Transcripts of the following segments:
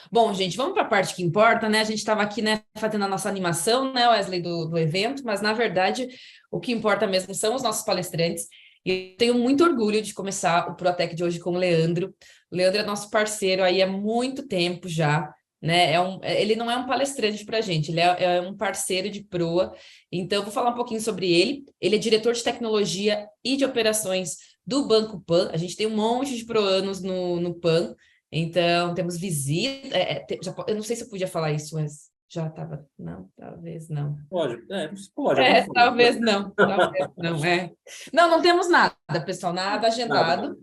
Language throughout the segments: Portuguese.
Bom, gente, vamos para a parte que importa, né? A gente estava aqui, né, fazendo a nossa animação, né, Wesley, do evento, mas na verdade o que importa mesmo são os nossos palestrantes. E eu tenho muito orgulho de começar o Protec de hoje com o Leandro. O Leandro é nosso parceiro aí há muito tempo já, né? Ele não é um palestrante para a gente, ele é um parceiro de proa. Então, eu vou falar um pouquinho sobre ele. Ele é diretor de tecnologia e de operações do Banco Pan. A gente tem um monte de proanos no Pan. Então, temos visita. Eu não sei se eu podia falar isso, mas já estava. Não, talvez não. Pode, pode, à vontade. Talvez não. Talvez não. Não, não temos nada, pessoal, nada Nada, agendado. nada.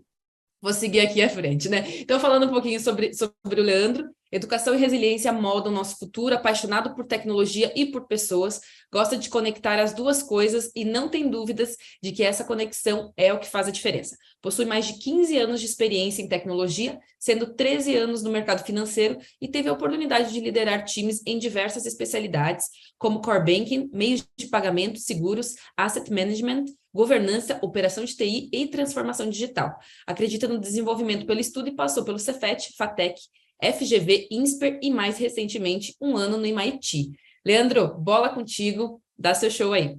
Vou seguir aqui à frente, né? Então, falando um pouquinho sobre o Leandro, educação e resiliência moldam o nosso futuro, apaixonado por tecnologia e por pessoas, gosta de conectar as duas coisas e não tem dúvidas de que essa conexão é o que faz a diferença. Possui mais de 15 anos de experiência em tecnologia, sendo 13 anos no mercado financeiro e teve a oportunidade de liderar times em diversas especialidades, como core banking, meios de pagamento, seguros, asset management, governança, operação de TI e transformação digital. Acredita no desenvolvimento pelo estudo e passou pelo Cefet, FATEC, FGV, INSPER e, mais recentemente, um ano no MIT. Leandro, bola contigo, dá seu show aí.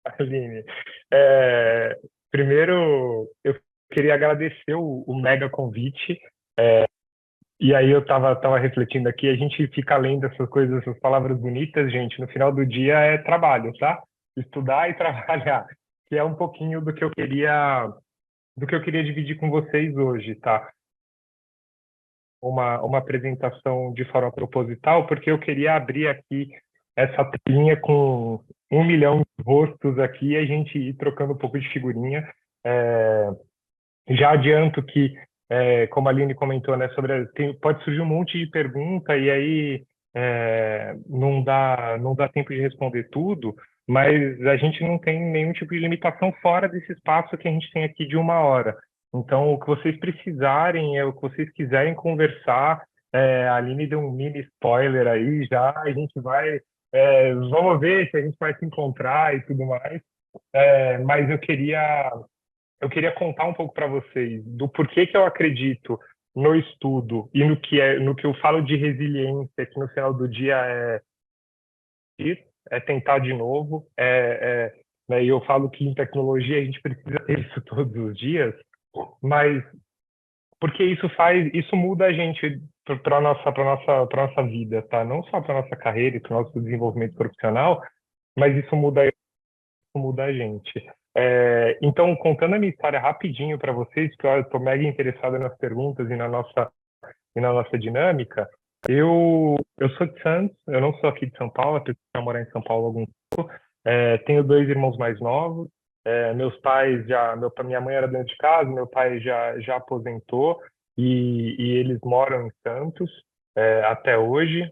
Aline, é, primeiro eu queria agradecer o mega convite. E aí eu tava refletindo aqui, a gente fica lendo essas coisas, essas palavras bonitas, gente, no final do dia é trabalho, tá? Estudar e trabalhar, que é um pouquinho do que eu queria dividir com vocês hoje, tá? Uma apresentação de forma proposital, porque eu queria abrir aqui essa telinha com 1 milhão de rostos aqui e a gente ir trocando um pouco de figurinha. É, já adianto que, como a Aline comentou, né, pode surgir um monte de pergunta e aí não dá tempo de responder tudo, mas a gente não tem nenhum tipo de limitação fora desse espaço que a gente tem aqui de 1 hora. Então, o que vocês precisarem, o que vocês quiserem conversar, a Aline deu um mini spoiler aí já, a gente vai, vamos ver se a gente vai se encontrar e tudo mais. Mas eu queria contar um pouco para vocês do porquê que eu acredito no estudo e no que eu falo de resiliência, que no final do dia é tentar de novo, né, e eu falo que em tecnologia a gente precisa ter isso todos os dias, mas porque isso muda a gente para nossa vida, tá? Não só para nossa carreira e para o nosso desenvolvimento profissional, mas isso muda a gente. Então, contando a minha história rapidinho para vocês, que eu estou mega interessado nas perguntas e na nossa dinâmica, eu sou de Santos, eu não sou aqui de São Paulo, apesar de morar em São Paulo há algum tempo. Tenho dois irmãos mais novos. Meus pais minha mãe era dona de casa, meu pai já aposentou e eles moram em Santos até hoje.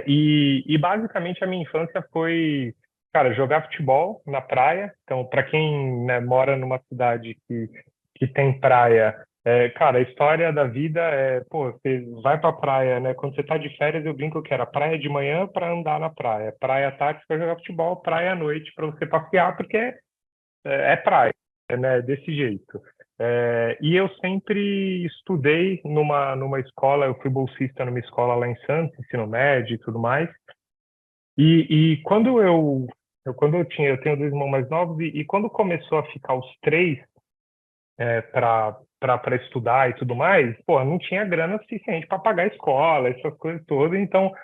E basicamente a minha infância foi, cara, jogar futebol na praia. Então, para quem, né, mora numa cidade que tem praia, cara, a história da vida pô, você vai pra praia, né? Quando você tá de férias, eu brinco que era praia de manhã para andar na praia, praia à tarde para jogar futebol, praia à noite para você passear, porque é praia, né? Desse jeito. E eu sempre estudei numa escola, eu fui bolsista numa escola lá em Santos, ensino médio e tudo mais. E quando eu tenho dois irmãos mais novos, e quando começou a ficar os três para estudar e tudo mais, pô, não tinha grana suficiente para pagar a escola, essas coisas todas. Então,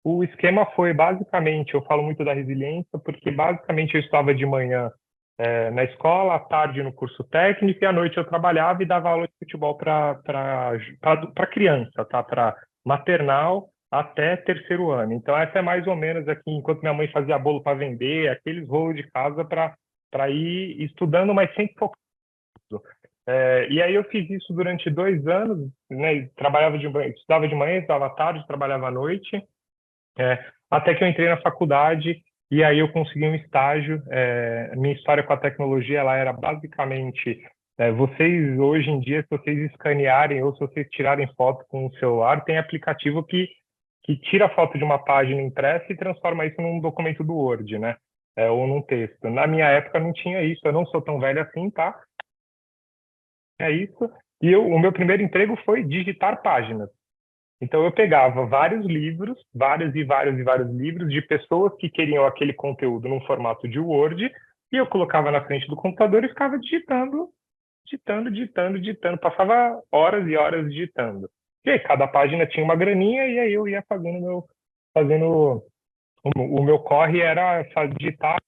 o esquema foi basicamente, eu falo muito da resiliência, porque basicamente eu estava de manhã na escola, à tarde no curso técnico, e à noite eu trabalhava e dava aula de futebol para criança, tá? Para maternal até terceiro ano. Então, essa é mais ou menos aqui, enquanto minha mãe fazia bolo para vender, aqueles rolos de casa para ir estudando, mas sempre focado. E aí eu fiz isso durante 2 anos, né? E trabalhava de manhã, estudava de manhã, estudava à tarde, trabalhava à noite, até que eu entrei na faculdade e aí eu consegui um estágio. Minha história com a tecnologia, ela era basicamente, vocês hoje em dia, se vocês escanearem ou se vocês tirarem foto com o celular, tem aplicativo que tira a foto de uma página impressa e transforma isso num documento do Word, né? Ou num texto. Na minha época não tinha isso, eu não sou tão velho assim, tá? É isso. E o meu primeiro emprego foi digitar páginas. Então, eu pegava vários livros, vários e vários e vários livros de pessoas que queriam aquele conteúdo num formato de Word, e eu colocava na frente do computador e ficava digitando, digitando, digitando, digitando. Passava horas e horas digitando. E aí, cada página tinha uma graninha, e aí eu ia fazendo o meu corre era digitar a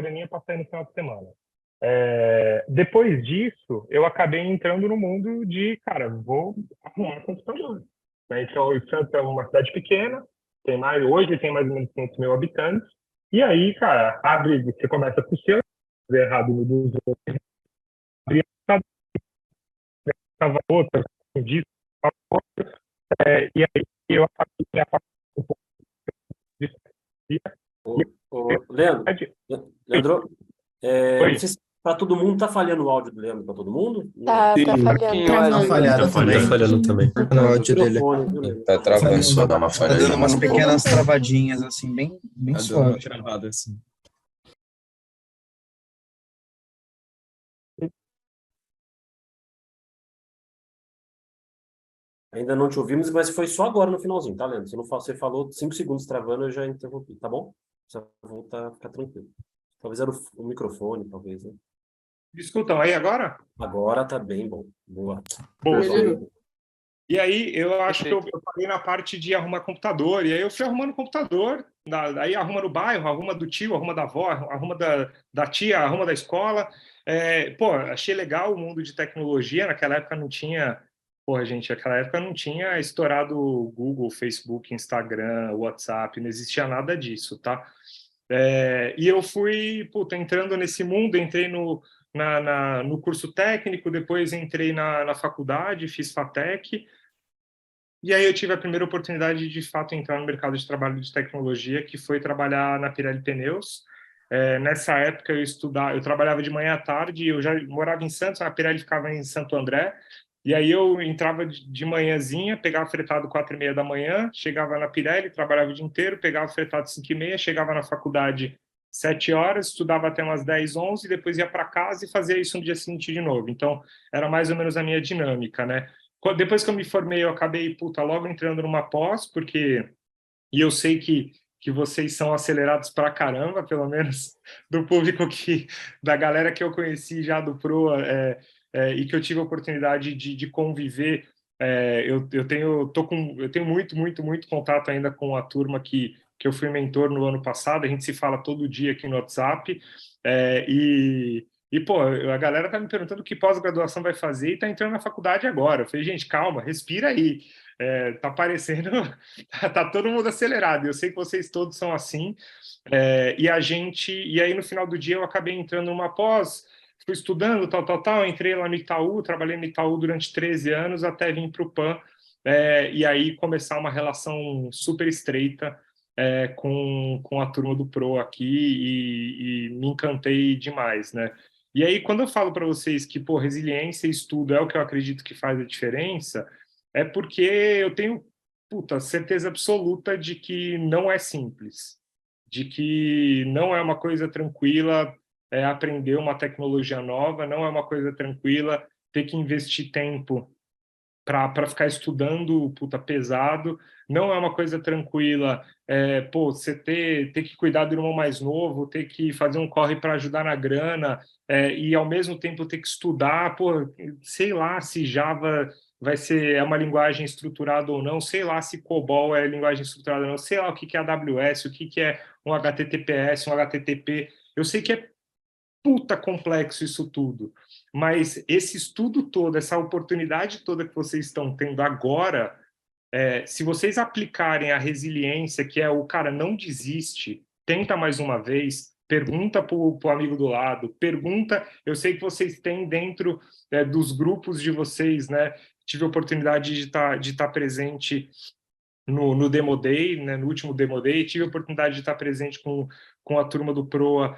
graninha para sair no final de semana. Depois disso, eu acabei entrando no mundo de, cara, vou arrumar computador. Né? Então, Santos é uma cidade pequena, hoje tem mais ou menos 500 mil habitantes, e aí, cara, você começa com o seu, vê errado no dos outros, abria ficava outra, um disco, outra, e aí eu acabei me afastando um pouco disso. Leandro, não sei se para todo mundo tá falhando o áudio do Leandro para todo mundo? Tá falhando. Tá falhando também. Tá falhando também. No áudio dele. Tá travando. Começou a dar uma Tá falha. dando umas pequenas travadinhas, assim, bem suave. Travada, assim. Ainda não te ouvimos, mas foi só agora no finalzinho, tá, Leandro? Você falou 5 segundos travando, eu já interrompi, tá bom? Você voltar, ficar tranquilo. Talvez era o microfone, talvez, né? Me escutam aí agora? Agora tá bem bom. Boa. Boa. E aí, eu acho que eu parei na parte de arrumar computador, e aí eu fui arrumando computador, aí arruma no bairro, arruma do tio, arruma da avó, arruma da tia, arruma da escola. Achei legal o mundo de tecnologia, naquela época não tinha... gente, naquela época não tinha estourado Google, Facebook, Instagram, WhatsApp, não existia nada disso, tá? E eu fui, entrando nesse mundo, entrei no curso técnico, depois entrei na faculdade, fiz FATEC, e aí eu tive a primeira oportunidade de fato entrar no mercado de trabalho de tecnologia, que foi trabalhar na Pirelli Pneus. Nessa época eu trabalhava de manhã à tarde, eu já morava em Santos, a Pirelli ficava em Santo André, e aí eu entrava de manhãzinha, pegava fretado 4h30 da manhã, chegava na Pirelli, trabalhava o dia inteiro, pegava fretado 5h30, chegava na faculdade 7 horas, estudava até umas 10, 11, depois ia para casa e fazia isso no dia seguinte de novo. Então, era mais ou menos a minha dinâmica, né? Depois que eu me formei, eu acabei, logo entrando numa pós, e eu sei que vocês são acelerados pra caramba, pelo menos do público da galera que eu conheci já do Proa, e que eu tive a oportunidade de conviver. Eu tenho muito, muito, muito contato ainda com a turma que eu fui mentor no ano passado, a gente se fala todo dia aqui no WhatsApp, a galera tá me perguntando que pós-graduação vai fazer e tá entrando na faculdade agora. Eu falei, gente, calma, respira aí. Tá parecendo... tá todo mundo acelerado. Eu sei que vocês todos são assim. E aí, no final do dia, eu acabei entrando numa pós, fui estudando, tal. Entrei lá no Itaú, trabalhei no Itaú durante 13 anos, até vir para o PAN. E aí começar uma relação super estreita com a turma do Pro aqui, e me encantei demais, né? E aí, quando eu falo para vocês que, resiliência e estudo é o que eu acredito que faz a diferença, é porque eu tenho, certeza absoluta de que não é simples, de que não é uma coisa tranquila aprender uma tecnologia nova, não é uma coisa tranquila ter que investir tempo para ficar estudando, pesado, não é uma coisa tranquila, você ter que cuidar do irmão mais novo, ter que fazer um corre para ajudar na grana, e ao mesmo tempo ter que estudar, sei lá se Java é uma linguagem estruturada ou não, sei lá se COBOL é linguagem estruturada ou não, sei lá o que é AWS, o que é um HTTPS, um HTTP, eu sei que é complexo isso tudo, mas esse estudo todo, essa oportunidade toda que vocês estão tendo agora, se vocês aplicarem a resiliência, que é o cara não desiste, tenta mais uma vez, pergunta para o amigo do lado, pergunta, eu sei que vocês têm dentro dos grupos de vocês, né? Tive a oportunidade de estar presente no Demo Day, né, no último Demo Day, tive a oportunidade de estar presente com a turma do Proa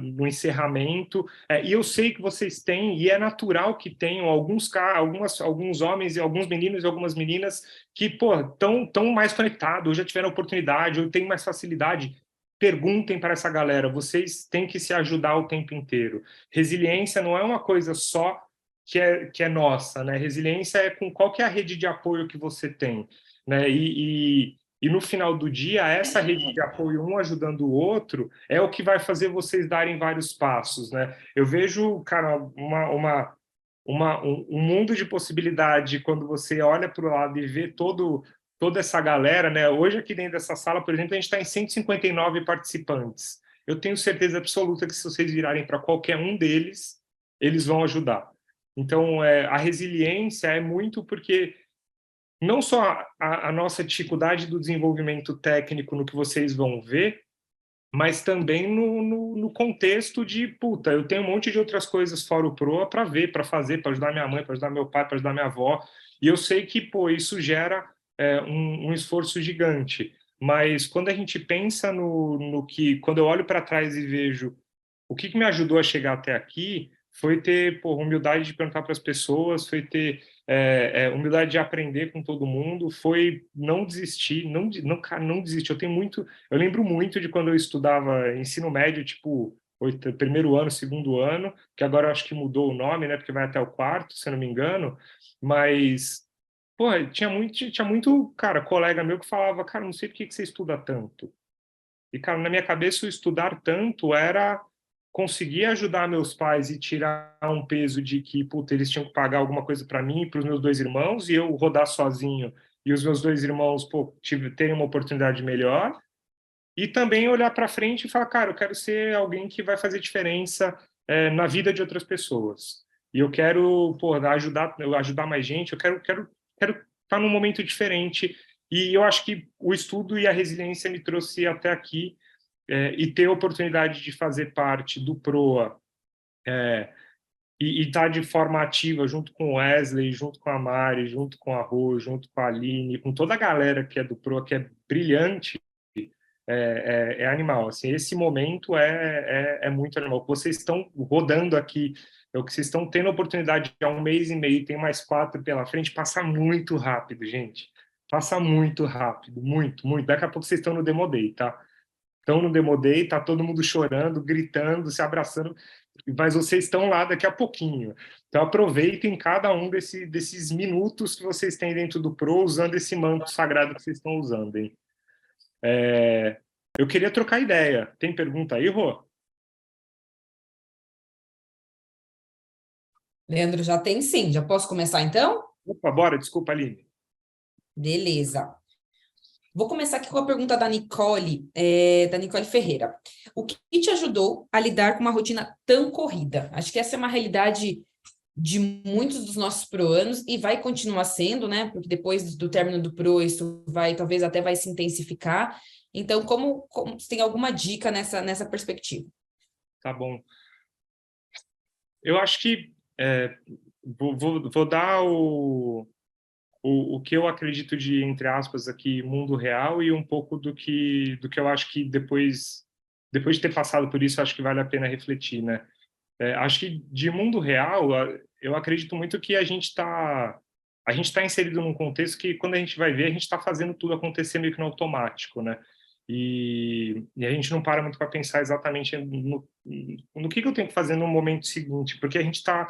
no encerramento, e eu sei que vocês têm, e é natural que tenham alguns homens e alguns meninos e algumas meninas que, estão mais conectados, ou já tiveram oportunidade, ou têm mais facilidade. Perguntem para essa galera, vocês têm que se ajudar o tempo inteiro. Resiliência não é uma coisa só que é nossa, né? Resiliência é com qual que é a rede de apoio que você tem, né? E no final do dia, essa rede de apoio, um ajudando o outro, é o que vai fazer vocês darem vários passos, né? Eu vejo, cara, um mundo de possibilidade quando você olha para o lado e vê toda essa galera, né? Hoje, aqui dentro dessa sala, por exemplo, a gente está em 159 participantes. Eu tenho certeza absoluta que se vocês virarem para qualquer um deles, eles vão ajudar. Então, a resiliência é muito porque não só a nossa dificuldade do desenvolvimento técnico no que vocês vão ver, mas também no contexto de, puta, eu tenho um monte de outras coisas fora o Proa para ver, para fazer, para ajudar minha mãe, para ajudar meu pai, para ajudar minha avó, e eu sei que, pô, isso gera um esforço gigante, mas quando a gente pensa no que, quando eu olho para trás e vejo o que me ajudou a chegar até aqui, foi ter, pô, humildade de perguntar para as pessoas, foi ter humildade de aprender com todo mundo, foi não desistir, cara, não desistir. Eu lembro muito de quando eu estudava ensino médio, tipo, primeiro ano, segundo ano, que agora eu acho que mudou o nome, né, porque vai até o quarto, se eu não me engano, mas, pô, tinha muito, cara, colega meu que falava, cara, não sei por que você estuda tanto. E, cara, na minha cabeça, o estudar tanto era conseguir ajudar meus pais e tirar um peso de que, puta, eles tinham que pagar alguma coisa para mim e para os meus dois irmãos, e eu rodar sozinho, e os meus dois irmãos, pô, terem uma oportunidade melhor. E também olhar para frente e falar, cara, eu quero ser alguém que vai fazer diferença na vida de outras pessoas. E eu quero, pô, ajudar mais gente, eu quero estar num momento diferente. E eu acho que o estudo e a resiliência me trouxe até aqui, e ter a oportunidade de fazer parte do PROA, e estar de forma ativa junto com o Wesley, junto com a Mari, junto com a Rô, junto com a Aline, com toda a galera que é do PROA, que é brilhante, é animal. Assim, esse momento é muito animal. O que vocês estão rodando aqui, é o que vocês estão tendo a oportunidade há um mês e meio, tem mais 4 pela frente, passa muito rápido, gente. Passa muito rápido, muito, muito. Daqui a pouco vocês estão no Demo Day, tá? Estão no Demo Day, tá todo mundo chorando, gritando, se abraçando, mas vocês estão lá daqui a pouquinho. Então aproveitem cada um desses minutos que vocês têm dentro do Pro, usando esse manto sagrado que vocês estão usando, hein? Eu queria trocar ideia. Tem pergunta aí, Rô? Leandro, já tem sim. Já posso começar então? Opa, bora, desculpa, Aline. Beleza. Vou começar aqui com a pergunta da Nicole Ferreira. O que te ajudou a lidar com uma rotina tão corrida? Acho que essa é uma realidade de muitos dos nossos proanos e vai continuar sendo, né? Porque depois do término do pro, isso talvez até vai se intensificar. Então, como se tem alguma dica nessa perspectiva? Tá bom. Eu acho que vou dar o que eu acredito de, entre aspas, aqui, mundo real, e um pouco do que eu acho que depois de ter passado por isso, acho que vale a pena refletir, né? Acho que de mundo real, eu acredito muito que a gente está inserido num contexto que, quando a gente vai ver, a gente está fazendo tudo acontecer meio que no automático, né? E a gente não para muito para pensar exatamente no que eu tenho que fazer no momento seguinte, porque a gente está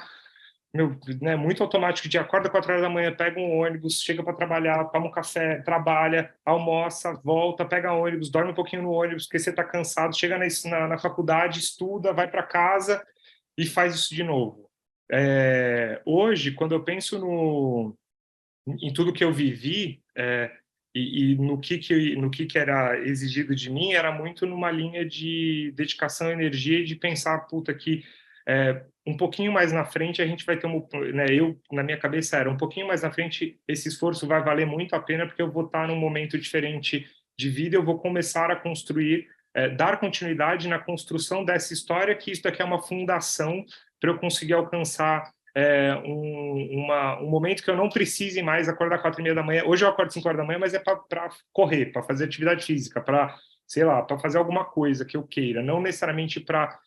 muito automático, de acorda 4 horas da manhã, pega um ônibus, chega para trabalhar, toma um café, trabalha, almoça, volta, pega ônibus, dorme um pouquinho no ônibus porque você está cansado, chega na faculdade, estuda, vai para casa e faz isso de novo. Hoje, quando eu penso em tudo que eu vivi, e no que era exigido de mim, era muito numa linha de dedicação, energia e de pensar, puta, que um pouquinho mais na frente a gente vai ter na minha cabeça era, um pouquinho mais na frente esse esforço vai valer muito a pena, porque eu vou estar num momento diferente de vida, eu vou começar a construir, dar continuidade na construção dessa história, que isso daqui é uma fundação para eu conseguir alcançar um momento que eu não precise mais acordar 4:30 da manhã. Hoje eu acordo 5 horas da manhã, mas é para correr, para fazer atividade física, para, sei lá, para fazer alguma coisa que eu queira, não necessariamente para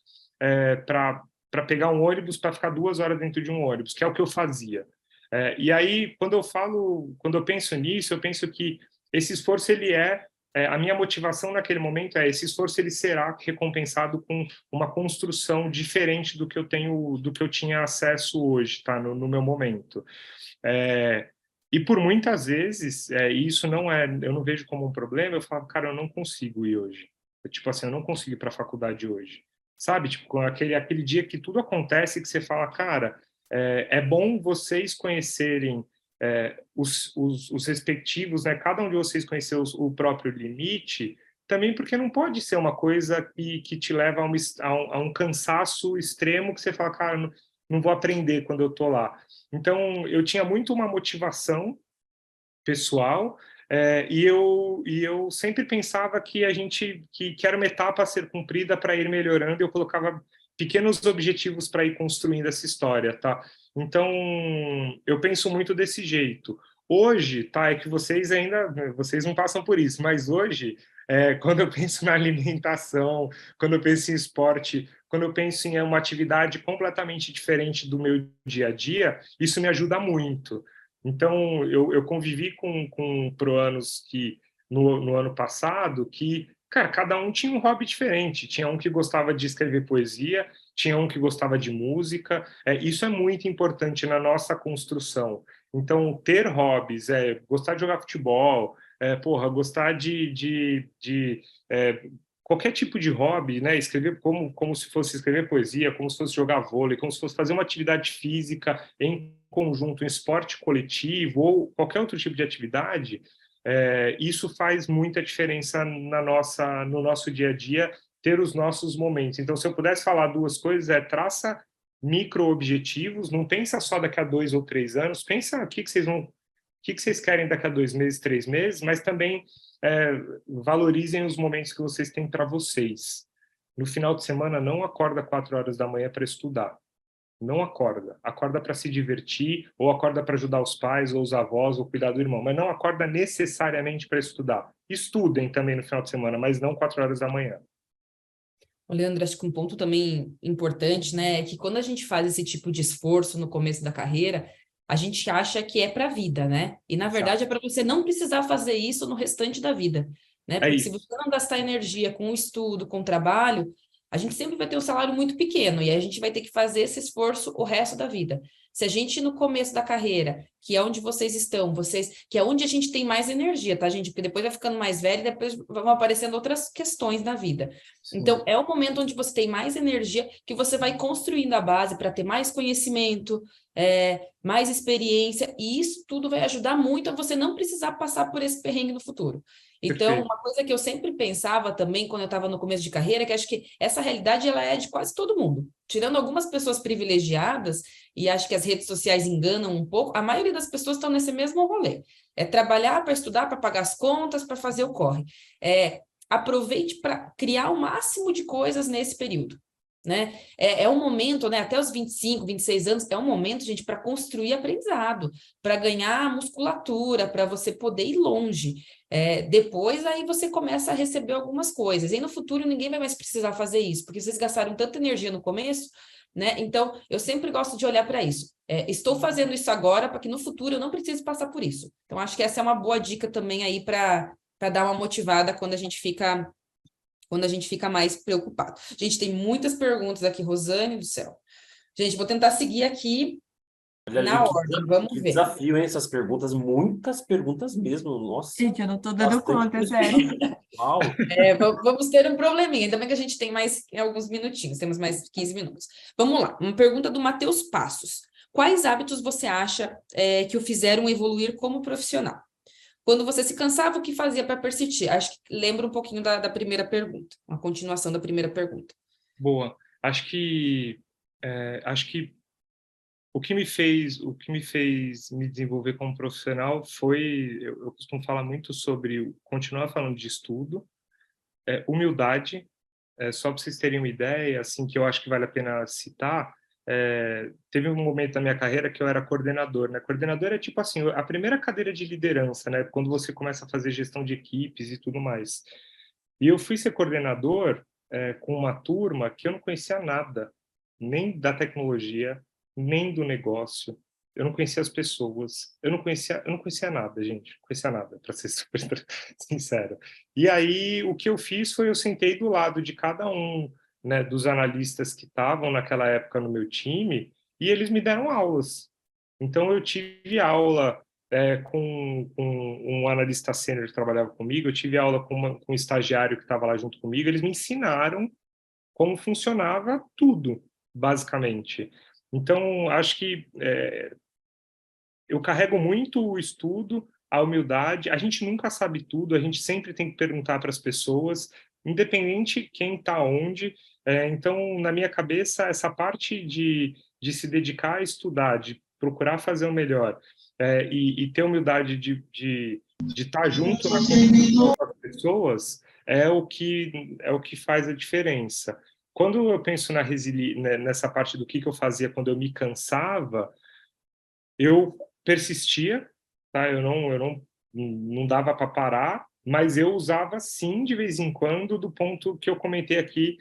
pegar um ônibus, para ficar 2 horas dentro de um ônibus, que é o que eu fazia. E aí, quando eu penso nisso, eu penso que esse esforço, ele é a minha motivação naquele momento esse esforço ele será recompensado com uma construção diferente do que eu tenho, do que eu tinha acesso hoje, tá? No meu momento. E por muitas vezes, isso não eu não vejo como um problema, eu falo, cara, eu não consigo ir hoje. Tipo assim, eu não consigo ir para a faculdade hoje. Sabe? Tipo, aquele dia que tudo acontece que você fala, cara, é bom vocês conhecerem os respectivos, né? Cada um de vocês conhecer o próprio limite, também porque não pode ser uma coisa que te leva a um cansaço extremo que você fala, cara, não vou aprender quando eu tô lá. Então, eu tinha muito uma motivação pessoal, e eu sempre pensava que que era uma etapa a ser cumprida para ir melhorando, e eu colocava pequenos objetivos para ir construindo essa história, tá? Então, eu penso muito desse jeito. Hoje, tá, é que vocês não passam por isso, mas hoje, quando eu penso na alimentação, quando eu penso em esporte, quando eu penso em uma atividade completamente diferente do meu dia a dia, isso me ajuda muito. Então, eu convivi com proanos que, no ano passado, que, cara, cada um tinha um hobby diferente. Tinha um que gostava de escrever poesia, tinha um que gostava de música. Isso é muito importante na nossa construção. Então, ter hobbies, gostar de jogar futebol, gostar de qualquer tipo de hobby, né? Escrever como se fosse escrever poesia, como se fosse jogar vôlei, como se fosse fazer uma atividade física em conjunto, um esporte coletivo ou qualquer outro tipo de atividade, isso faz muita diferença no nosso dia a dia, ter os nossos momentos. Então, se eu pudesse falar duas coisas, traça micro-objetivos, não pensa só daqui a 2 ou 3 anos, pensa o que vocês querem daqui a 2 meses, 3 meses, mas também valorizem os momentos que vocês têm para vocês. No final de semana, não acorda 4 horas da manhã para estudar. Não acorda. Acorda para se divertir, ou acorda para ajudar os pais, ou os avós, ou cuidar do irmão. Mas não acorda necessariamente para estudar. Estudem também no final de semana, mas não 4 horas da manhã. Leandro, acho que um ponto também importante, né, é que quando a gente faz esse tipo de esforço no começo da carreira, a gente acha que é para a vida, né? E na verdade é para você não precisar fazer isso no restante da vida, né? Porque se você não gastar energia com o estudo, com o trabalho, a gente sempre vai ter um salário muito pequeno e aí a gente vai ter que fazer esse esforço o resto da vida. Se a gente no começo da carreira, que é onde vocês estão, que é onde a gente tem mais energia, tá, gente? Porque depois vai ficando mais velho e depois vão aparecendo outras questões na vida. Sim. Então, é o momento onde você tem mais energia, que você vai construindo a base para ter mais conhecimento, mais experiência, e isso tudo vai ajudar muito a você não precisar passar por esse perrengue no futuro. Então, Perfeito. uma coisa que eu sempre pensava também, quando eu estava no começo de carreira, que acho que essa realidade ela é de quase todo mundo. Tirando algumas pessoas privilegiadas, e acho que as redes sociais enganam um pouco, a maioria das pessoas estão nesse mesmo rolê. É trabalhar para estudar, para pagar as contas, para fazer o corre. Aproveite para criar o máximo de coisas nesse período, né? É um momento, né? Até os 25, 26 anos, é um momento, gente, para construir aprendizado, para ganhar musculatura, para você poder ir longe. Depois, aí você começa a receber algumas coisas. E no futuro, ninguém vai mais precisar fazer isso, porque vocês gastaram tanta energia no começo, né? Então, eu sempre gosto de olhar para isso. Estou fazendo isso agora para que no futuro eu não precise passar por isso. Então, acho que essa é uma boa dica também aí para dar uma motivada quando a gente fica mais preocupado. Gente, tem muitas perguntas aqui, Rosane do céu. Gente, vou tentar seguir aqui na ordem, vamos que ver. desafio, hein? Essas perguntas, muitas perguntas mesmo. Nossa. Gente, eu não tô dando bastante conta, sério. Uau. Vamos ter um probleminha, ainda bem que a gente tem mais alguns minutinhos, temos mais 15 minutos. Vamos lá, uma pergunta do Matheus Passos. Quais hábitos você acha que o fizeram evoluir como profissional? Quando você se cansava, o que fazia para persistir? Acho que lembra um pouquinho da primeira pergunta, uma continuação da primeira pergunta. Boa. Acho que o que me fez me desenvolver como profissional foi, eu costumo falar muito sobre continuar falando de estudo, humildade, só para vocês terem uma ideia, assim, que eu acho que vale a pena citar. Teve um momento da minha carreira que eu era coordenador, né? Coordenador é tipo assim, a primeira cadeira de liderança, né? Quando você começa a fazer gestão de equipes e tudo mais. E eu fui ser coordenador com uma turma que eu não conhecia nada, nem da tecnologia, nem do negócio, eu não conhecia as pessoas, eu não conhecia nada, gente, não conhecia nada, para ser super sincero. E aí, o que eu fiz foi, eu sentei do lado de cada um, né, dos analistas que estavam naquela época no meu time, e eles me deram aulas. Então, eu tive aula com um analista sênior que trabalhava comigo, eu tive aula com um estagiário que estava lá junto comigo, eles me ensinaram como funcionava tudo, basicamente. Então, acho que eu carrego muito o estudo, a humildade. A gente nunca sabe tudo, a gente sempre tem que perguntar para as pessoas, independente quem está onde. Então, na minha cabeça, essa parte de se dedicar a estudar, de procurar fazer o melhor, e ter humildade de estar junto na construção das pessoas é o que faz a diferença. Quando eu penso nessa parte do que eu fazia quando eu me cansava, eu persistia, tá? Eu não dava para parar, mas eu usava sim de vez em quando do ponto que eu comentei aqui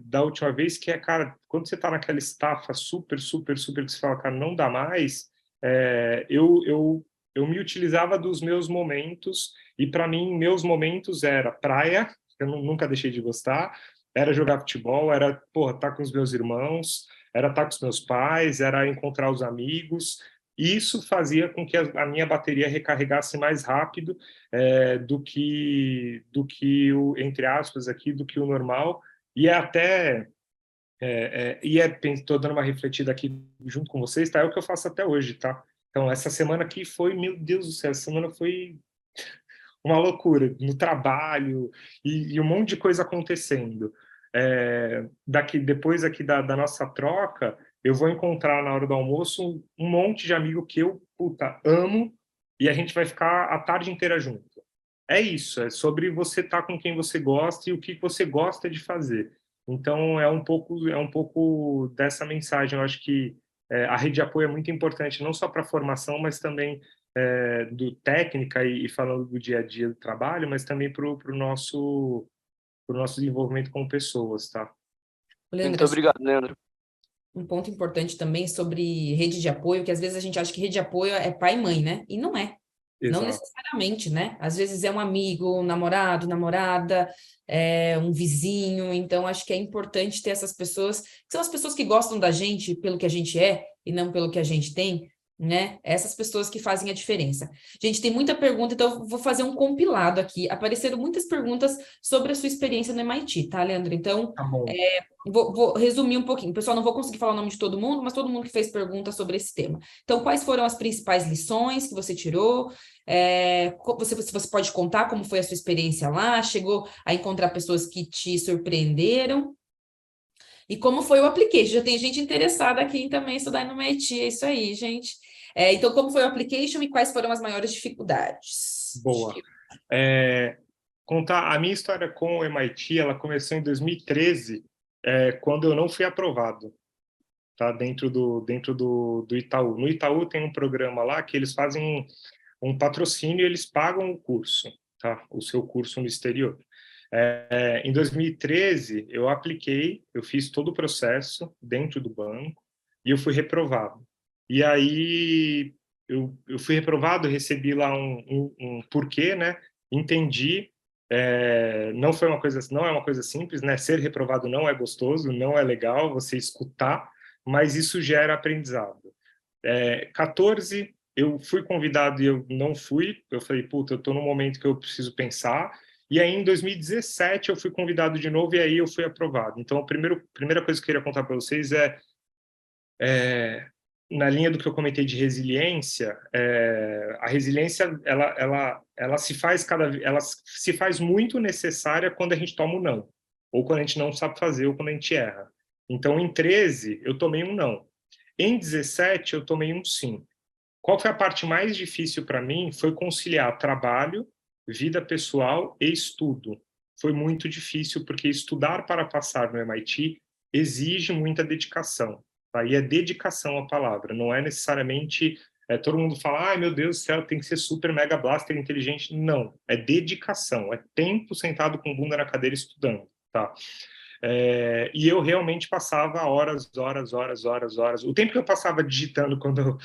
da última vez, que é, cara, quando você está naquela estafa super, super, super, que você fala, cara, não dá mais, eu me utilizava dos meus momentos, e para mim, meus momentos era praia, que eu nunca deixei de gostar, era jogar futebol, era, porra, estar com os meus irmãos, era estar com os meus pais, era encontrar os amigos. E isso fazia com que a minha bateria recarregasse mais rápido do que o, entre aspas, aqui, do que o normal. E é até, estou dando uma refletida aqui junto com vocês, tá? É o que eu faço até hoje, tá? Então, essa semana aqui foi, meu Deus do céu, essa semana foi uma loucura, no trabalho e um monte de coisa acontecendo. Depois aqui da nossa troca, eu vou encontrar na hora do almoço um monte de amigo que eu, puta, amo, e a gente vai ficar a tarde inteira junto. É isso, é sobre você estar com quem você gosta e o que você gosta de fazer. Então, é um pouco dessa mensagem. Eu acho que a rede de apoio é muito importante, não só para a formação, mas também do técnica e falando do dia a dia do trabalho, mas também para o nosso desenvolvimento como pessoas, tá? Leandro, Muito obrigado, Leandro. um ponto importante também sobre rede de apoio, que às vezes a gente acha que rede de apoio é pai e mãe, né? E não é. Não Exato. necessariamente, né? Às vezes é um amigo, um namorado, namorada, um vizinho. Então, acho que é importante ter essas pessoas, que são as pessoas que gostam da gente pelo que a gente é e não pelo que a gente tem, né? Essas pessoas que fazem a diferença. Gente, tem muita pergunta, então eu vou fazer um compilado aqui. Apareceram muitas perguntas sobre a sua experiência no MIT, tá, Leandro? Então, Tá bom. vou resumir um pouquinho. Pessoal, não vou conseguir falar o nome de todo mundo, mas todo mundo que fez pergunta sobre esse tema. Então, quais foram as principais lições que você tirou? Você pode contar como foi a sua experiência lá? Chegou a encontrar pessoas que te surpreenderam? E como foi o application? Já tem gente interessada aqui em também estudar no MIT, é isso aí, gente. Então, como foi o application e quais foram as maiores dificuldades? Boa. Contar a minha história com o MIT, ela começou em 2013, quando eu não fui aprovado, tá? Dentro do Itaú. No Itaú tem um programa lá que eles fazem um patrocínio e eles pagam o curso, tá? O seu curso no exterior. Em 2013, eu apliquei, eu fiz todo o processo dentro do banco e eu fui reprovado. E aí, eu fui reprovado, recebi lá um porquê, né? Entendi. Não é uma coisa simples, né? Ser reprovado não é gostoso, não é legal você escutar, mas isso gera aprendizado. 14, eu fui convidado e eu não fui. Eu falei, puta, eu tô num momento que eu preciso pensar. E aí, em 2017, eu fui convidado de novo e aí eu fui aprovado. Então, a primeira coisa que eu queria contar para vocês na linha do que eu comentei de resiliência, a resiliência ela se faz muito necessária quando a gente toma um não, ou quando a gente não sabe fazer, ou quando a gente erra. Então, em 13, eu tomei um não. Em 17, eu tomei um sim. Qual foi a parte mais difícil para mim? Foi conciliar trabalho, vida pessoal e estudo. Foi muito difícil, porque estudar para passar no MIT exige muita dedicação. Tá? E é dedicação a palavra, não é necessariamente... todo mundo fala, ai meu Deus do céu, tem que ser super mega blaster inteligente. Não, é dedicação, é tempo sentado com bunda na cadeira estudando. Tá? E eu realmente passava horas. O tempo que eu passava digitando quando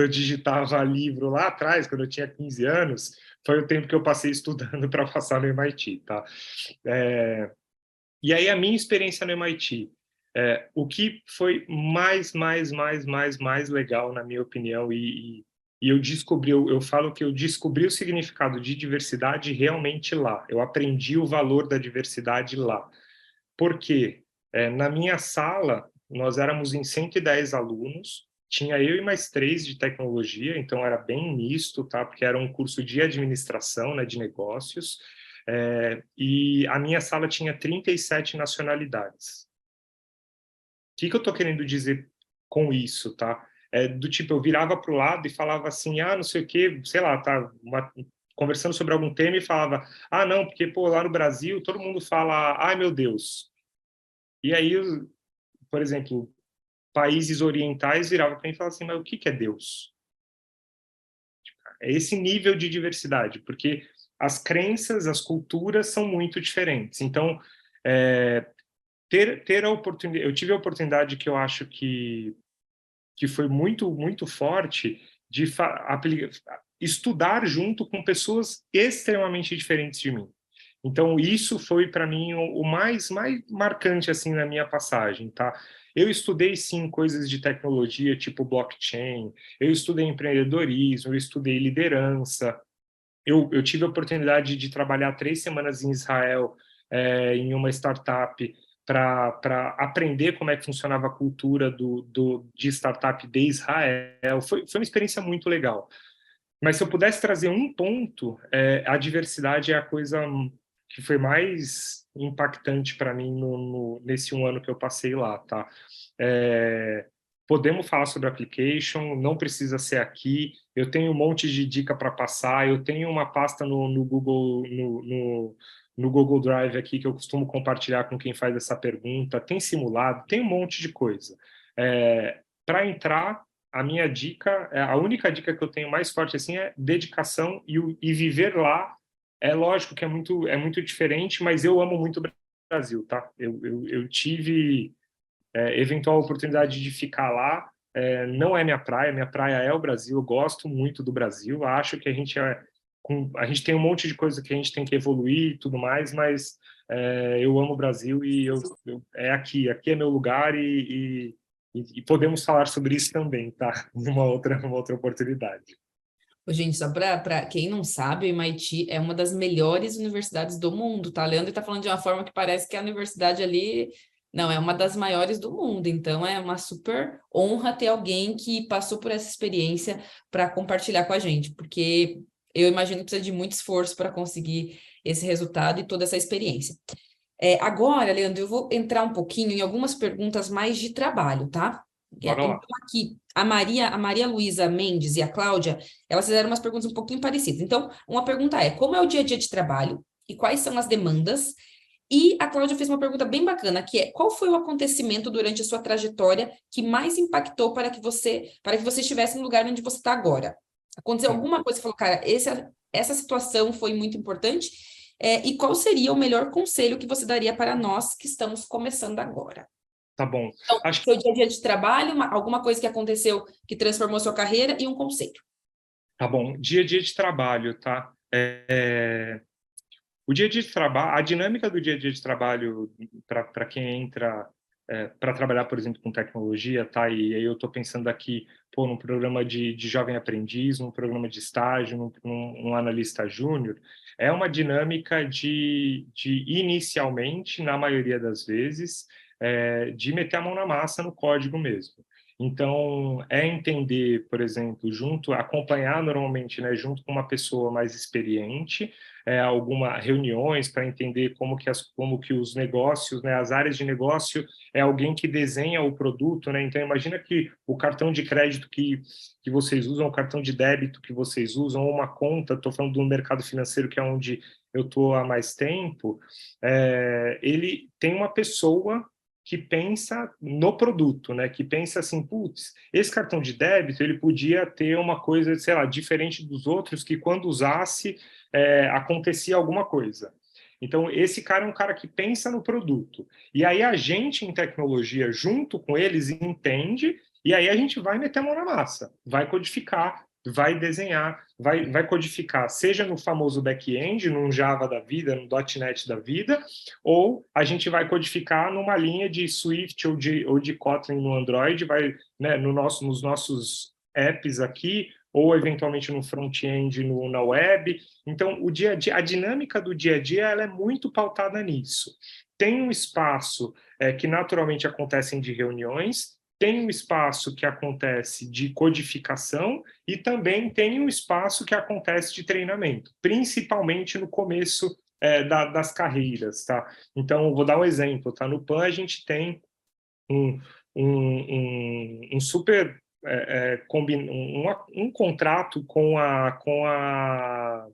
eu digitava livro lá atrás, quando eu tinha 15 anos, foi o tempo que eu passei estudando para passar no MIT, tá? E aí a minha experiência no MIT, o que foi mais legal, na minha opinião, e eu falo que eu descobri o significado de diversidade realmente lá. Eu aprendi o valor da diversidade lá. Por quê? Na minha sala, nós éramos em 110 alunos, tinha eu e mais 3 de tecnologia, então era bem misto, tá? Porque era um curso de administração, né, de negócios, e a minha sala tinha 37 nacionalidades. O que eu estou querendo dizer com isso, tá? Do tipo, eu virava para o lado e falava assim, não sei o quê, sei lá, tá conversando sobre algum tema e falava, não, porque, pô, lá no Brasil todo mundo fala, ai meu Deus. E aí, por exemplo, países orientais viravam para mim e falavam assim, mas o que é Deus? É esse nível de diversidade, porque as crenças, as culturas são muito diferentes. Então, ter a oportunidade, eu tive a oportunidade que eu acho que foi muito forte de estudar junto com pessoas extremamente diferentes de mim. Então, isso foi, para mim, o mais marcante, assim, na minha passagem, tá? Eu estudei, sim, coisas de tecnologia, tipo blockchain, eu estudei empreendedorismo, eu estudei liderança, eu tive a oportunidade de trabalhar 3 semanas em Israel, em uma startup, para aprender como é que funcionava a cultura de startup de Israel. Foi uma experiência muito legal. Mas se eu pudesse trazer um ponto, a diversidade é a coisa que foi mais impactante para mim nesse 1 ano que eu passei lá, tá? Podemos falar sobre application, não precisa ser aqui. Eu tenho um monte de dica para passar. Eu tenho uma pasta no Google no Google Drive aqui que eu costumo compartilhar com quem faz essa pergunta. Tem simulado, tem um monte de coisa. Para entrar, a minha dica, a única dica que eu tenho mais forte assim é dedicação e viver lá. É lógico que é muito diferente, mas eu amo muito o Brasil, tá? Eu tive eventual oportunidade de ficar lá. Não é minha praia é o Brasil. Eu gosto muito do Brasil. Acho que a gente tem um monte de coisa que a gente tem que evoluir e tudo mais, mas eu amo o Brasil e aqui é meu lugar e podemos falar sobre isso também, tá? Numa outra oportunidade. Gente, só para quem não sabe, o MIT é uma das melhores universidades do mundo, tá? Leandro está falando de uma forma que parece que a universidade ali, não, é uma das maiores do mundo, então é uma super honra ter alguém que passou por essa experiência para compartilhar com a gente, porque eu imagino que precisa de muito esforço para conseguir esse resultado e toda essa experiência. Agora, Leandro, eu vou entrar um pouquinho em algumas perguntas mais de trabalho, tá? Bora lá. Então, aqui, a Maria Luísa Mendes e a Cláudia, elas fizeram umas perguntas um pouquinho parecidas. Então, uma pergunta é, como é o dia a dia de trabalho e quais são as demandas? E a Cláudia fez uma pergunta bem bacana, que é, qual foi o acontecimento durante a sua trajetória que mais impactou para que você estivesse no lugar onde você está agora? Aconteceu alguma coisa que você falou, cara, essa situação foi muito importante? E qual seria o melhor conselho que você daria para nós que estamos começando agora? Tá bom. Então, Acho seu dia a dia de trabalho, alguma coisa que aconteceu que transformou sua carreira e um conselho. Tá bom. Dia a dia de trabalho, tá? O dia a dia de trabalho, a dinâmica do dia a dia de trabalho para quem entra para trabalhar, por exemplo, com tecnologia, tá? E aí eu estou pensando aqui, num programa de jovem aprendiz, num programa de estágio, num analista júnior, é uma dinâmica de inicialmente, na maioria das vezes, de meter a mão na massa no código mesmo. Então, entender, por exemplo, acompanhar normalmente, né, junto com uma pessoa mais experiente, algumas reuniões para entender como que os negócios, né, as áreas de negócio, é alguém que desenha o produto, né? Então, imagina que o cartão de crédito que vocês usam, o cartão de débito que vocês usam, ou uma conta, estou falando do mercado financeiro, que é onde eu estou há mais tempo, ele tem uma pessoa que pensa no produto, né? Que pensa assim, putz, esse cartão de débito, ele podia ter uma coisa, sei lá, diferente dos outros, que quando usasse, acontecia alguma coisa. Então, esse cara é um cara que pensa no produto. E aí a gente, em tecnologia, junto com eles, entende, e aí a gente vai meter a mão na massa, vai codificar, vai desenhar, vai codificar, seja no famoso back-end, num Java da vida, no .NET da vida, ou a gente vai codificar numa linha de Swift ou de Kotlin no Android, vai, né, nos nossos apps aqui, ou eventualmente no front-end na web. Então, o dia a dia, a dinâmica do dia a dia, ela é muito pautada nisso. Tem um espaço que naturalmente acontecem de reuniões, tem um espaço que acontece de codificação e também tem um espaço que acontece de treinamento, principalmente no começo das carreiras, tá? Então, vou dar um exemplo, tá? No PAN a gente tem um super um contrato com a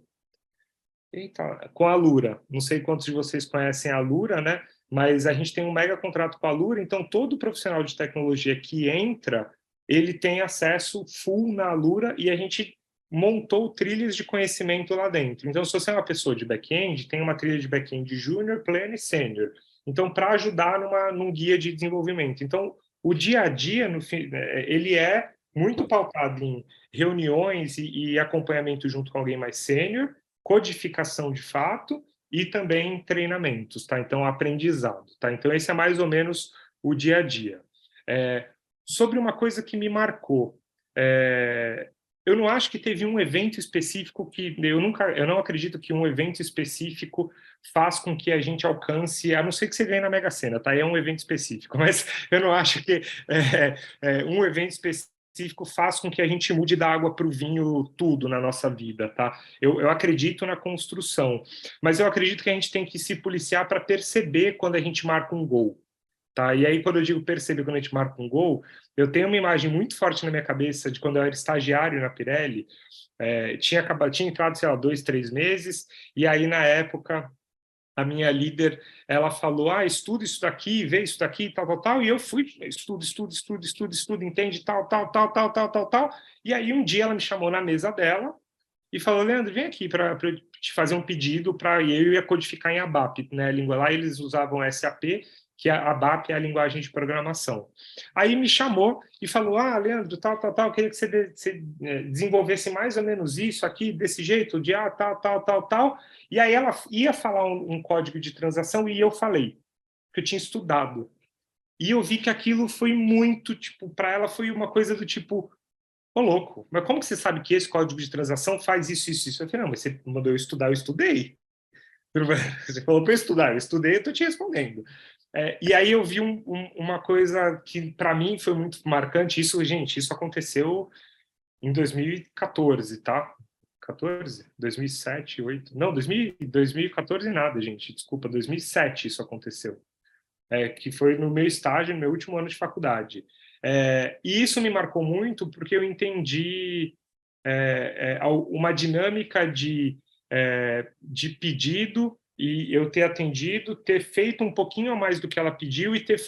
Lura. Não sei quantos de vocês conhecem a Lura, né? Mas a gente tem um mega contrato com a Lura, então todo profissional de tecnologia que entra, ele tem acesso full na Lura e a gente montou trilhas de conhecimento lá dentro. Então, se você é uma pessoa de back-end, tem uma trilha de back-end júnior, pleno e sênior. Então, para ajudar num guia de desenvolvimento. Então, o dia a dia, no fim, ele é muito pautado em reuniões e acompanhamento junto com alguém mais sênior, codificação de fato e também treinamentos, tá? Então, aprendizado, tá? Então, esse é mais ou menos o dia a dia. Sobre uma coisa que me marcou, eu não acho que teve um evento específico que... Eu não acredito que um evento específico faz com que a gente alcance, a não ser que você ganhe na Mega Sena, tá? É um evento específico, mas eu não acho que um evento específico faz com que a gente mude da água para o vinho tudo na nossa vida, tá? Eu acredito na construção, mas eu acredito que a gente tem que se policiar para perceber quando a gente marca um gol. Tá? E aí, quando eu digo perceber quando a gente marca um gol, eu tenho uma imagem muito forte na minha cabeça de quando eu era estagiário na Pirelli, tinha entrado, sei lá, 2, 3 meses, e aí, na época, a minha líder, ela falou, estuda isso daqui, vê isso daqui, tal, e eu fui, estudo, entende, tal, e aí um dia ela me chamou na mesa dela e falou, Leandro, vem aqui para te fazer um pedido para eu ia codificar em ABAP, né, a língua lá, eles usavam SAP, que a ABAP é a linguagem de programação. Aí me chamou e falou, Leandro, tal, eu queria que você desenvolvesse mais ou menos isso aqui, desse jeito, de tal. E aí ela ia falar um código de transação e eu falei, que eu tinha estudado. E eu vi que aquilo foi muito, tipo, para ela foi uma coisa do tipo, ô louco, mas como que você sabe que esse código de transação faz isso? Eu falei, não, mas você mandou eu estudar, eu estudei. Você falou para eu estudar, eu estudei, eu estou te respondendo. E aí eu vi uma coisa que para mim foi muito marcante. Isso, gente, isso aconteceu em 2014, tá? 14? 2007, 2008? Não, 2014 nada, gente. Desculpa, 2007 isso aconteceu. Que foi no meu estágio, no meu último ano de faculdade. E isso me marcou muito porque eu entendi uma dinâmica de pedido e eu ter atendido, ter feito um pouquinho a mais do que ela pediu e ter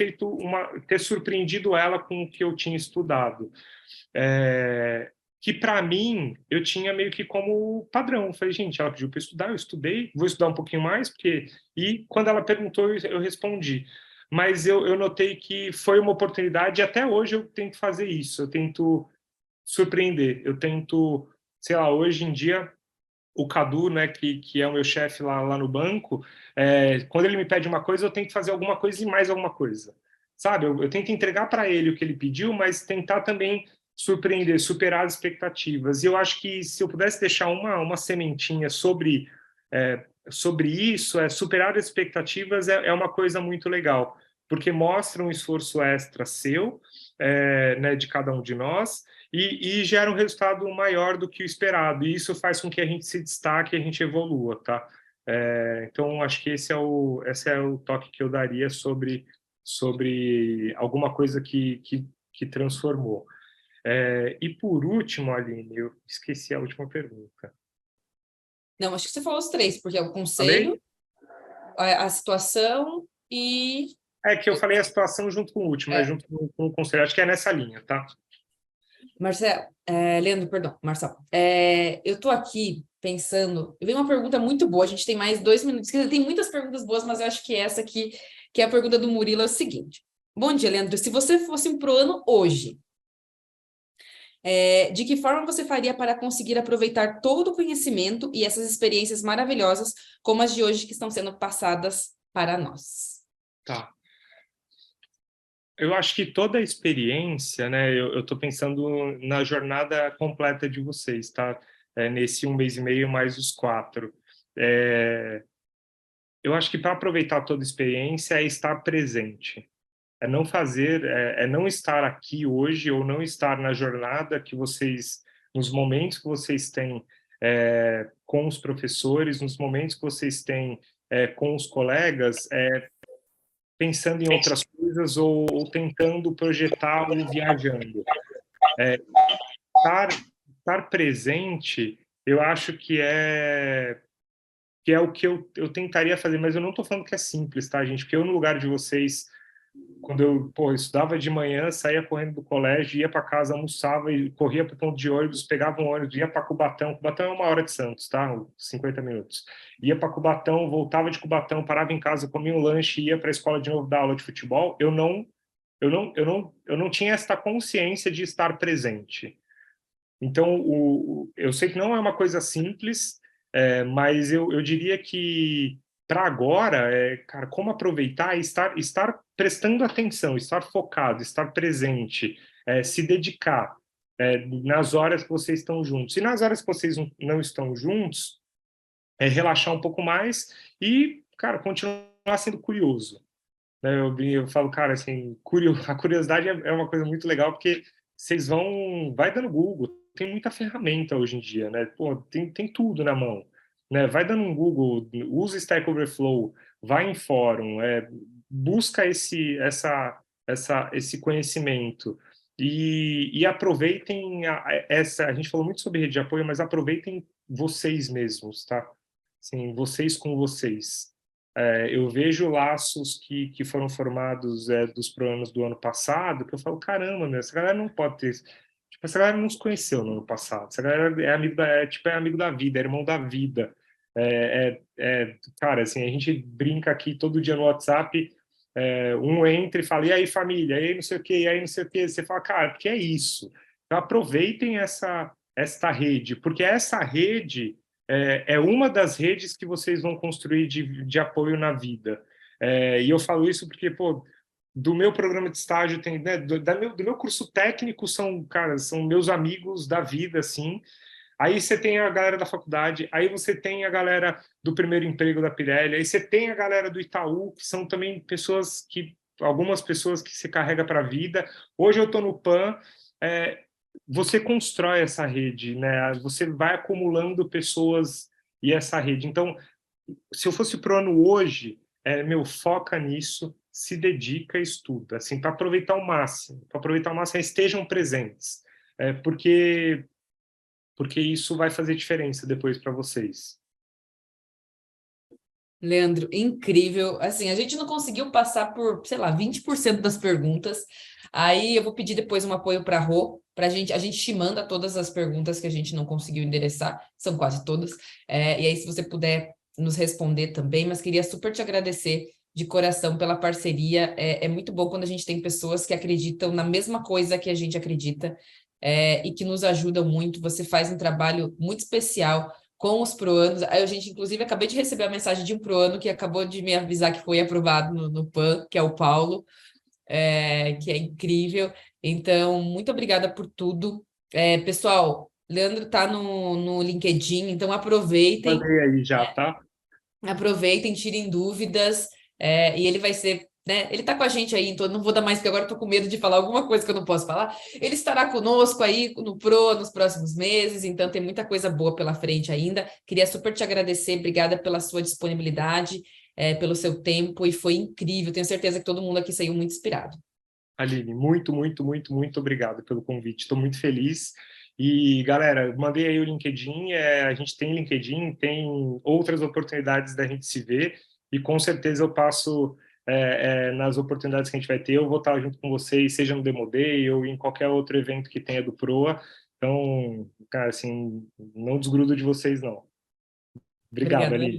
surpreendido ela com o que eu tinha estudado. Que para mim, eu tinha meio que como padrão. Eu falei, gente, ela pediu para estudar, eu estudei, vou estudar um pouquinho mais, e quando ela perguntou, eu respondi. Mas eu notei que foi uma oportunidade e até hoje eu tento fazer isso, eu tento surpreender, eu tento, sei lá, hoje em dia o Cadu, né, que é o meu chefe lá no banco, quando ele me pede uma coisa, eu tento fazer alguma coisa e mais alguma coisa. Sabe? Eu tento entregar para ele o que ele pediu, mas tentar também surpreender, superar as expectativas. E eu acho que se eu pudesse deixar uma sementinha sobre isso, superar as expectativas é uma coisa muito legal, porque mostra um esforço extra seu, né, de cada um de nós, e gera um resultado maior do que o esperado. E isso faz com que a gente se destaque e a gente evolua, tá? Então, acho que esse é o toque que eu daria sobre alguma coisa que transformou. E por último, Aline, eu esqueci a última pergunta. Não, acho que você falou os três, porque é o conselho, Falei? a situação e... Que eu falei a situação junto com o último, né? Junto com o conselho. Acho que é nessa linha, tá? Marcelo, Leandro, perdão, Marcelo. Eu estou aqui pensando, veio uma pergunta muito boa, a gente tem mais 2 minutos, quer dizer, tem muitas perguntas boas, mas eu acho que essa aqui, que é a pergunta do Murilo, é o seguinte. Bom dia, Leandro. Se você fosse pro ano hoje, de que forma você faria para conseguir aproveitar todo o conhecimento e essas experiências maravilhosas como as de hoje que estão sendo passadas para nós? Tá. Eu acho que toda a experiência, né? Eu estou pensando na jornada completa de vocês, tá? Nesse 1 mês e meio mais os 4. Eu acho que para aproveitar toda a experiência é estar presente. É não estar aqui hoje ou não estar na jornada que vocês, nos momentos que vocês têm com os professores, nos momentos que vocês têm com os colegas, pensando em outras coisas ou tentando projetar ou viajando. Estar presente, eu acho que é o que eu tentaria fazer, mas eu não estou falando que é simples, tá, gente? Porque eu, no lugar de vocês, quando eu estudava de manhã, saía correndo do colégio, ia para casa, almoçava e corria para o ponto de ônibus, pegava um ônibus, ia para Cubatão. Cubatão é 1 hora de Santos, tá? 50 minutos. Ia para Cubatão, voltava de Cubatão, parava em casa, comia um lanche, ia para a escola de novo dar aula de futebol. Eu não tinha esta consciência de estar presente. Então, eu sei que não é uma coisa simples, mas eu diria que para agora, cara, como aproveitar e estar prestando atenção, estar focado, estar presente, se dedicar nas horas que vocês estão juntos. E nas horas que vocês não estão juntos, relaxar um pouco mais e, cara, continuar sendo curioso, né? Eu falo, cara, assim, a curiosidade é uma coisa muito legal, porque vai dando Google, tem muita ferramenta hoje em dia, né? Pô, tem tudo na mão, né? Vai dando um Google, usa Stack Overflow, vai em fórum, busca esse conhecimento e aproveitem a gente falou muito sobre rede de apoio, mas aproveitem vocês mesmos, tá? Assim, vocês com vocês. Eu vejo laços que foram formados dos programas do ano passado, que eu falo, caramba, meu, essa galera não pode ter... Tipo, essa galera não se conheceu no ano passado. Essa galera é amigo da vida, é irmão da vida. Cara, assim, a gente brinca aqui todo dia no WhatsApp, um entra e fala, e aí, família? E aí, não sei o quê? E aí, não sei o quê? Você fala, cara, porque é isso. Então, aproveitem esta rede, porque essa rede é uma das redes que vocês vão construir de apoio na vida. E eu falo isso porque, pô, do meu programa de estágio, tem, né, do meu curso técnico, são meus amigos da vida, assim. Aí você tem a galera da faculdade, aí você tem a galera do primeiro emprego da Pirelli, aí você tem a galera do Itaú, que são também algumas pessoas que se carrega para a vida. Hoje eu estou no PAN, você constrói essa rede, né? Você vai acumulando pessoas e essa rede. Então, se eu fosse pro ano hoje, foca nisso, se dedica e estuda, assim, para aproveitar o máximo, estejam presentes, porque isso vai fazer diferença depois para vocês. Leandro, incrível. Assim, a gente não conseguiu passar por, sei lá, 20% das perguntas. Aí eu vou pedir depois um apoio para a Rô, a gente te manda todas as perguntas que a gente não conseguiu endereçar, são quase todas. E aí, se você puder nos responder também, mas queria super te agradecer de coração pela parceria. É muito bom quando a gente tem pessoas que acreditam na mesma coisa que a gente acredita, e que nos ajudam muito. Você faz um trabalho muito especial com os proanos. Aí, inclusive, acabei de receber a mensagem de um proano que acabou de me avisar que foi aprovado no PAN, que é o Paulo, que é incrível. Então, muito obrigada por tudo. Pessoal, Leandro está no LinkedIn, então aproveitem. Mandei aí já, tá? Aproveitem, tirem dúvidas, e ele vai ser, né? Ele está com a gente aí, então não vou dar mais, porque agora estou com medo de falar alguma coisa que eu não posso falar. Ele estará conosco aí no PRO nos próximos meses, então tem muita coisa boa pela frente ainda. Queria super te agradecer, obrigada pela sua disponibilidade, pelo seu tempo, e foi incrível. Tenho certeza que todo mundo aqui saiu muito inspirado. Aline, muito, muito, muito, muito obrigado pelo convite. Estou muito feliz. E, galera, mandei aí o LinkedIn. A gente tem LinkedIn, tem outras oportunidades da gente se ver. E, com certeza, eu passo nas oportunidades que a gente vai ter, eu vou estar junto com vocês, seja no Demo Day ou em qualquer outro evento que tenha do Proa. Então, cara, assim, não desgrudo de vocês, não. Obrigado, Obrigada. Aline.